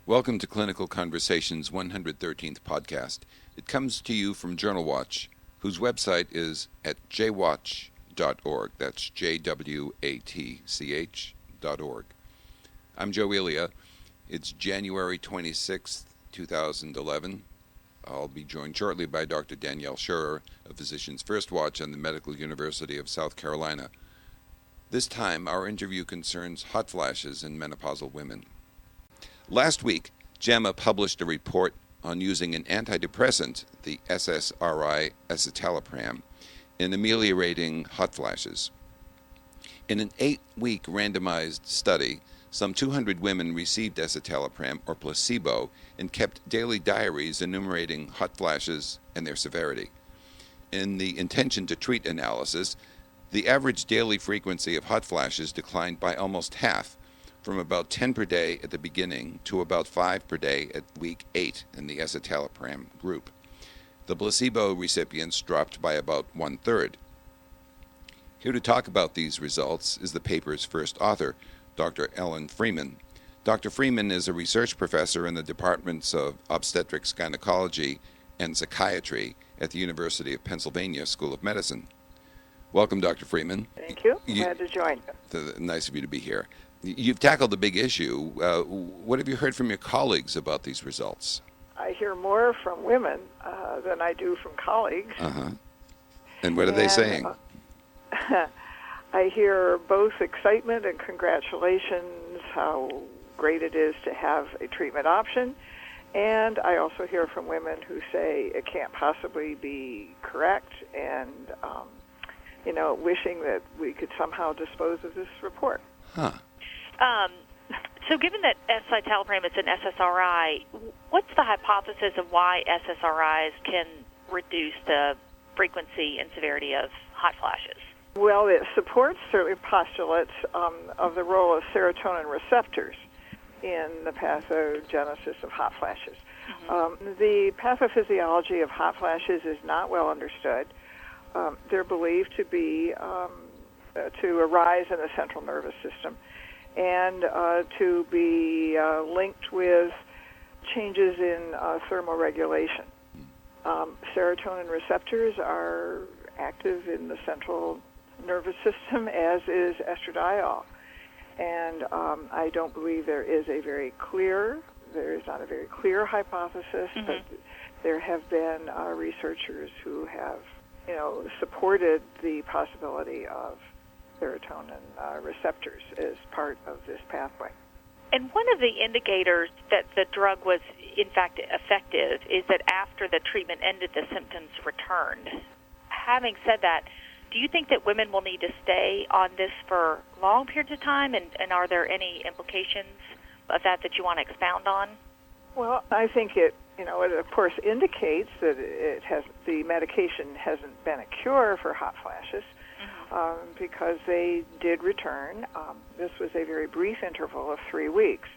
Welcome to Clinical Conversations 113th podcast. It comes to you from Journal Watch, whose website is at jwatch.org. That's JWATCH.org. I'm Joe Elia. It's January 26th, 2011. I'll be joined shortly by Dr. Danielle Scherer of Physicians First Watch and the Medical University of South Carolina. This time, our interview concerns hot flashes in menopausal women. Last week, JAMA published a report on using an antidepressant, the SSRI escitalopram, in ameliorating hot flashes. In an 8-week randomized study, some 200 women received escitalopram or placebo and kept daily diaries enumerating hot flashes and their severity. In the intention to treat analysis, the average daily frequency of hot flashes declined by almost half, from about 10 per day at the beginning to about 5 per day at week 8 in the escitalopram group. The placebo recipients dropped by about 1/3. Here to talk about these results is the paper's first author, Dr. Ellen Freeman. Dr. Freeman is a research professor in the departments of obstetrics, gynecology, and psychiatry at the University of Pennsylvania School of Medicine. Welcome, Dr. Freeman. Thank you. Glad to join. Nice of you to be here. You've tackled the big issue. What have you heard from your colleagues about these results? I hear more from women than I do from colleagues. And what are they saying? I hear both excitement and congratulations, how great it is to have a treatment option. And I also hear from women who say it can't possibly be correct and, wishing that we could somehow dispose of this report. So given that escitalopram is an SSRI, what's the hypothesis of why SSRIs can reduce the frequency and severity of hot flashes? Well, it supports certainly postulates of the role of serotonin receptors in the pathogenesis of hot flashes. The pathophysiology of hot flashes is not well understood. They're believed to be to arise in the central nervous system and to be linked with changes in thermoregulation. Serotonin receptors are active in the central nervous system, as is estradiol. And I don't believe there is not a very clear hypothesis, but there have been researchers who have, supported the possibility of serotonin receptors as part of this pathway. And one of the indicators that the drug was, in fact, effective is that after the treatment ended, the symptoms returned. Having said that, do you think that women will need to stay on this for long periods of time, and are there any implications of that you want to expound on? Well, I think it of course indicates that the medication hasn't been a cure for hot flashes, because they did return. This was a very brief interval of 3 weeks.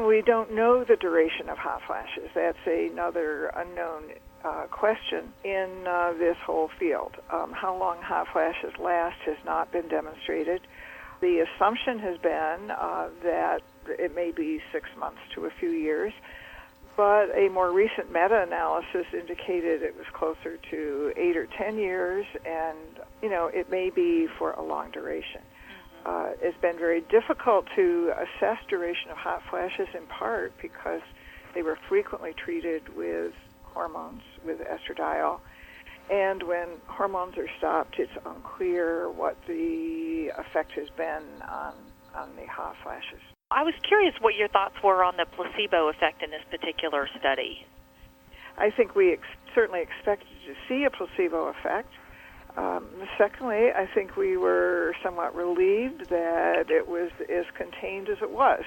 We don't know the duration of hot flashes. That's another unknown question in this whole field. How long hot flashes last has not been demonstrated. The assumption has been that it may be 6 months to a few years, but a more recent meta-analysis indicated it was closer to 8 or 10 years, and it may be for a long duration. It's been very difficult to assess duration of hot flashes, in part because they were frequently treated with hormones, with estradiol. And when hormones are stopped, it's unclear what the effect has been on the hot flashes. I was curious what your thoughts were on the placebo effect in this particular study. I think we certainly expected to see a placebo effect. Secondly, I think we were somewhat relieved that it was as contained as it was.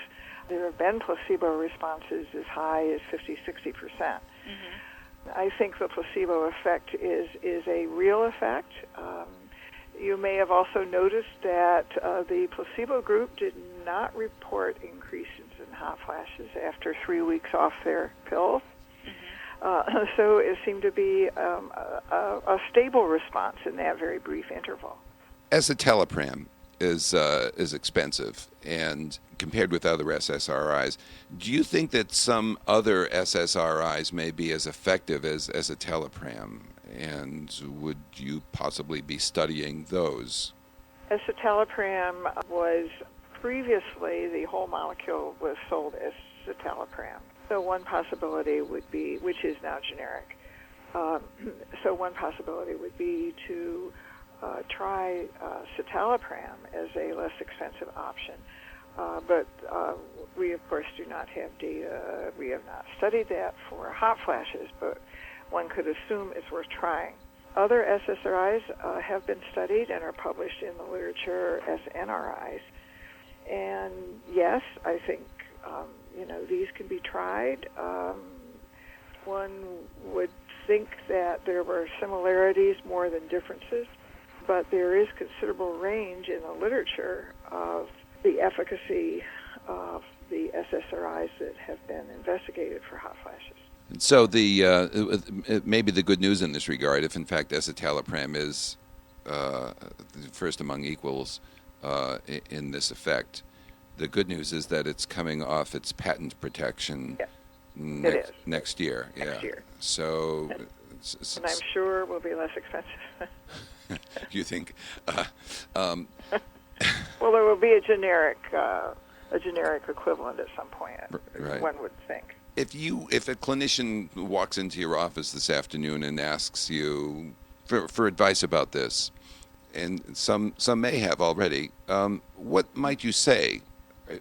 There have been placebo responses as high as 50-60%. I think the placebo effect is a real effect. You may have also noticed that the placebo group did not report increases in hot flashes after 3 weeks off their pills. So it seemed to be a stable response in that very brief interval. Escitalopram is expensive, and compared with other SSRIs, do you think that some other SSRIs may be as effective as escitalopram? And would you possibly be studying those? Escitalopram was previously, the whole molecule was sold as escitalopram. So one possibility would be, which is now generic, so one possibility would be to try citalopram as a less expensive option. But we, of course, do not have data. We have not studied that for hot flashes, but one could assume it's worth trying. Other SSRIs have been studied and are published in the literature as NRIs. And yes, I think, these can be tried. One would think that there were similarities more than differences, but there is considerable range in the literature of the efficacy of the SSRIs that have been investigated for hot flashes. And so maybe the good news in this regard, if in fact escitalopram is first among equals in this effect, the good news is that it's coming off its patent protection next year. Next year. So, and I'm sure will be less expensive. You think? Well, there will be a generic equivalent at some point. Right. One would think. If a clinician walks into your office this afternoon and asks you for advice about this, and some may have already, what might you say?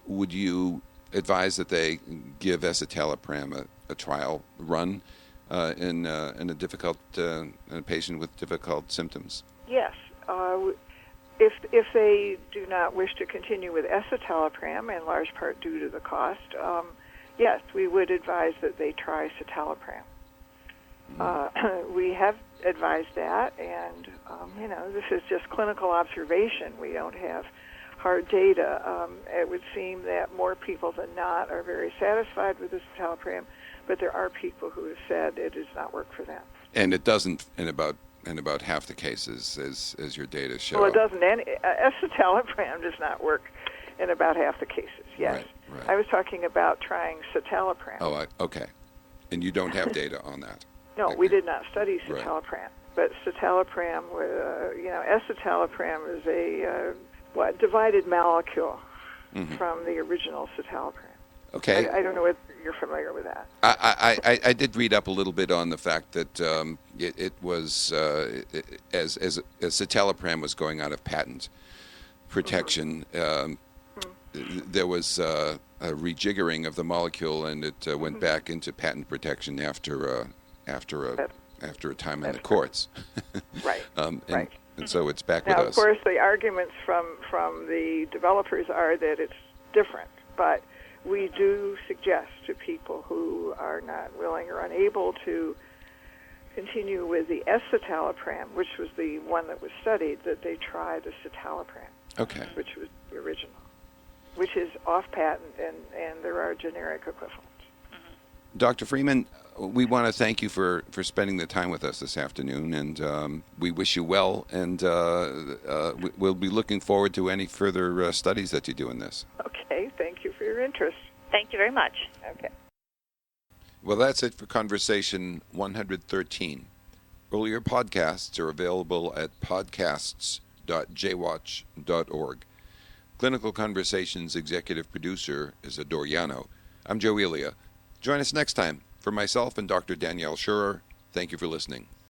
Would you advise that they give escitalopram a trial run in a patient with difficult symptoms? Yes. If they do not wish to continue with escitalopram, in large part due to the cost, yes, we would advise that they try citalopram. We have advised that, and this is just clinical observation. We don't have hard data. It would seem that more people than not are very satisfied with the citalopram, but there are people who have said it does not work for them. And it doesn't in about half the cases, as your data show. Well, it doesn't. Escitalopram does not work in about half the cases. Yes, right. I was talking about trying citalopram. Oh, okay. And you don't have data on that? No, Okay. We did not study citalopram. Right. But citalopram, escitalopram is a divided molecule from the original citalopram. Okay. I don't know if you're familiar with that. I did read up a little bit on the fact that it was as citalopram was going out of patent protection. There was a rejiggering of the molecule, and it went back into patent protection after a time in the courts. Right. Right. And so it's back now, with us. Of course, the arguments from the developers are that it's different, but we do suggest to people who are not willing or unable to continue with the escitalopram, which was the one that was studied, that they try the citalopram, which was the original, which is off patent, and there are generic equivalents. Dr. Freeman, we want to thank you for spending the time with us this afternoon, and we wish you well, and we'll be looking forward to any further studies that you do in this. Okay, thank you for your interest. Thank you very much. Okay. Well, that's it for Conversation 113. Earlier podcasts are available at podcasts.jwatch.org. Clinical Conversations executive producer is Ador Yano. I'm Joe Elia. Join us next time. For myself and Dr. Danielle Schurer, thank you for listening.